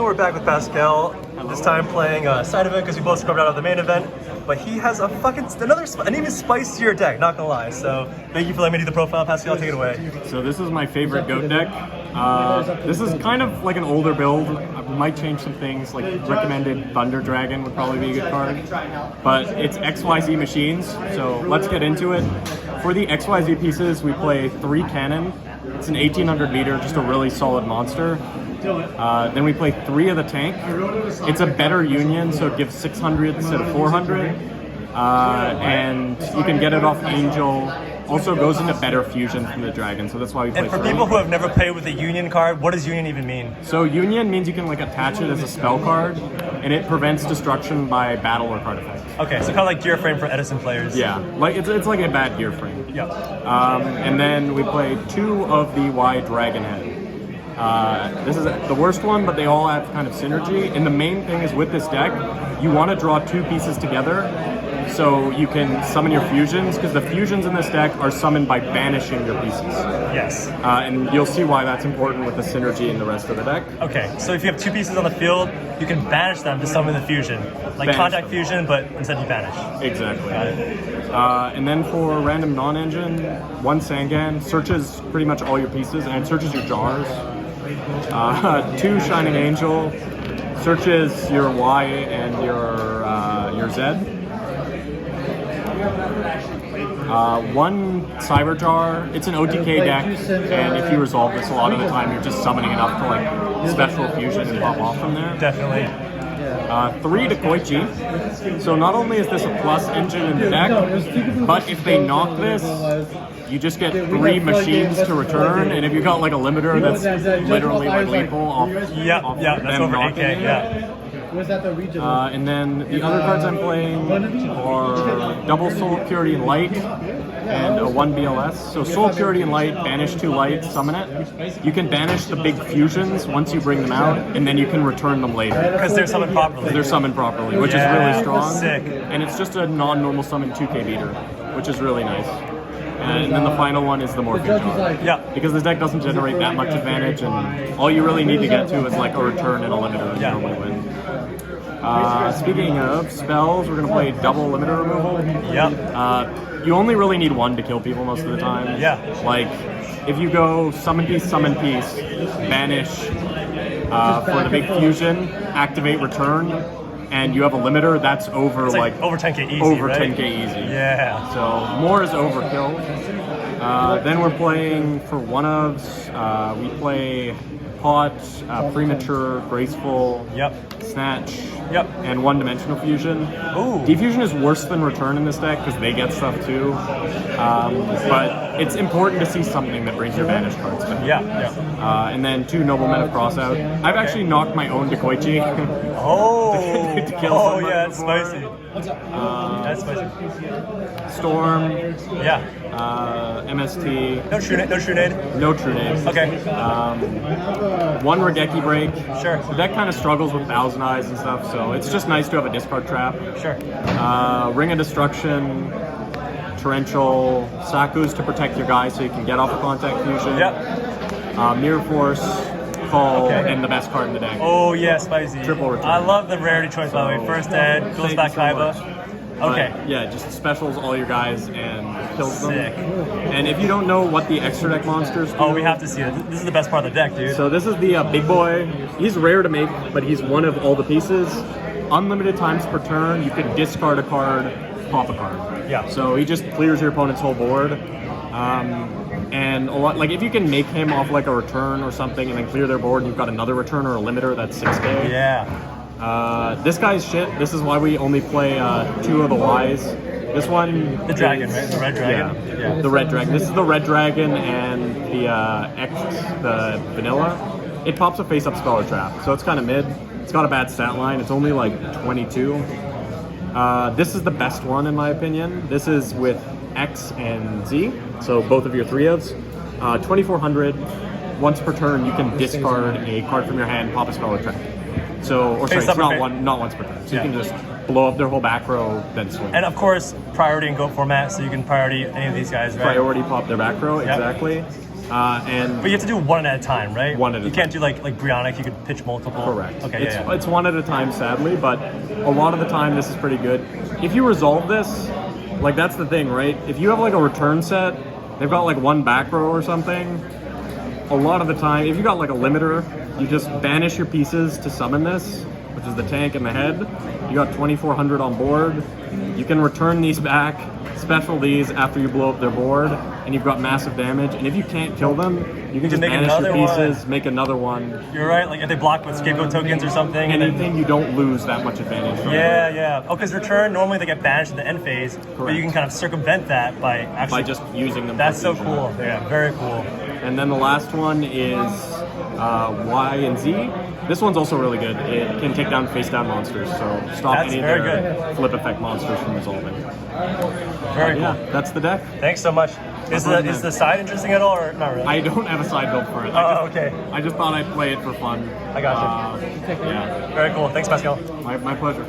we're back with Pascal. This time playing a side event because we both scrubbed out of the main event. But he has a fucking an even spicier deck, not gonna lie. So thank you for letting me do the profile, Pascal. Take it away. So this is my favorite goat deck. This is kind of like an older build. I might change some things. Like recommended Thunder Dragon would probably be a good card. But it's XYZ machines. So let's get into it. For the XYZ pieces, we play 3 cannon. It's an 1800 meter, just a really solid monster. Then we play 3 of the tank. It's a better union, so it gives 600 instead of 400. And you can get it off Angel. Also goes into better fusion from the dragon, so that's why we play. And for 3. people who have never played with a union card, what does union even mean? So union means you can like attach it as a spell card, and it prevents destruction by battle or card effect. Okay, so kind of like gear frame for Edison players. Yeah, like it's like a bad gear frame. Yeah. And then we play 2 of the Y Dragon Head. This is the worst one, but they all have kind of synergy. And the main thing is with this deck, you want to draw 2 pieces together so you can summon your fusions, because the fusions in this deck are summoned by banishing your pieces. Yes. And you'll see why that's important with the synergy in the rest of the deck. Okay, so if you have 2 pieces on the field, you can banish them to summon the fusion. Like Banish contact them. fusion, but instead you banish. Exactly. Got it. And then for random non-engine, 1 Sangan searches pretty much all your pieces, and it searches your jars. 2 Shining Angel searches your Y and your Z. 1 Cyber Jar. It's an OTK deck, and if you resolve this, a lot of the time you're just summoning enough to like special fusion and pop off from there. Definitely. 3 Dekoichi. So not only is this a plus engine in the deck, but if they knock this, you just get 3 machines to return, and if you got like a limiter that's literally like lethal off, Yeah, off yeah, that's them over knocking 8K, you. yeah. Was that the region? And then the other cards I'm playing are double Soul Purity and Light and a 1 BLS. So Soul Purity and Light, banish 2 light, summon it. You can banish the big fusions once you bring them out, and then you can return them later. Because they're summoned properly. They're summoned properly, which Yeah, is really strong. sick. And it's just a non-normal summon 2k beater, which is really nice. And then the final one is the Morphing Jar. Yeah. Because this deck doesn't generate that much advantage, and all you really need to get to is like a return and a limiter, and you Yeah. normally win. Speaking of spells, we're going to play double limiter removal. Yeah. You only really need 1 to kill people most of the time. Yeah. Like, if you go summon piece, banish for the big fusion, activate return, and you have a limiter, that's over It's like over 10K easy, over right? 10k easy. Yeah. So more is overkill. Then we're playing for one ofs. We play Pot, Premature, Graceful, Yep. Snatch, Yep. and 1-dimensional fusion. Ooh. Defusion is worse than Return in this deck because they get stuff too. But it's important to see something that brings your banished cards back. Yeah, yeah. And then 2 Noblemen of Crossout. I've actually knocked my own Dekoichi. Oh, to kill oh someone yeah, that's before. spicy. That's spicy. Storm, Yeah. MST, No true nade. no True Names. Okay. 1 Regeki Break. Sure. The deck kind of struggles with Thousand Eyes and stuff, so it's just nice to have a discard trap. Sure. Ring of Destruction, Torrential, Saku's to protect your guy so you can get off a contact fusion. Yep. Mirror Force, Call, Okay. and the best card in the deck. Oh yeah, spicy. Triple return. I love the rarity choice by the way. So, First Ed, goes thank back you so Kaiba. much. Okay. But, yeah, just specials all your guys and kills them. Sick. And if you don't know what the extra deck monsters do, Oh, we have to see it. This is the best part of the deck, dude. So this is the big boy. He's rare to make, but he's one of all the pieces. Unlimited times per turn, you can discard a card, pop a card. Yeah. So he just clears your opponent's whole board. And a lot, like if you can make him off like a return or something and then clear their board and you've got another return or a limiter, that's 6k. Yeah. This guy's shit. This is why we only play 2 of the Ys. This one... The dragon, is- right? The red dragon? Yeah, Yeah. the red dragon. This is the red dragon and the the vanilla. It pops a face-up Scholar Trap, so it's kind of mid. It's got a bad stat line. It's only like 22. This is the best one in my opinion. This is with X and Z, so both of your 3ofs. 2400. Once per turn, you can discard a card from your hand, pop a Scholar Trap. So, or sorry, Face it's up or not once per turn. So Yeah. you can just blow up their whole back row, then swing. And of course, priority in GOAT format, so you can priority any of these guys, right? Priority pop their back row, Yep. exactly. And But you have to do one at a time, right? One at a You can't do like Brionic. You could pitch multiple. correct. Okay. Yeah. It's one at a time, sadly, but a lot of the time this is pretty good. If you resolve this, like that's the thing, right? If you have like a return set, they've got like one back row or something. A lot of the time, if you got like a limiter, you just banish your pieces to summon this, which is the tank and the head. You got 2,400 on board. You can return these back, special these after you blow up their board, and you've got massive damage. And if you can't kill them, you can just make banish your another pieces, make another one. You're right. Like if they block with scapegoat tokens or something. And then, Anything, you don't lose that much advantage from. yeah, yeah. Oh, because return normally they get banished in the end phase, but Correct. you can kind of circumvent that by actually By just using them. That's for so fusion. cool. Yeah, very cool. And then the last one is Y and Z. This one's also really good. It can take down face down monsters, so stop That's any of very their flip effect monsters from resolving. Very cool. Yeah, that's the deck. Thanks so much. Is the side interesting at all, or not really? I don't have a side build for it. Oh, okay. I just thought I'd play it for fun. I gotcha. Yeah, Very cool. Thanks, Pascal. my pleasure.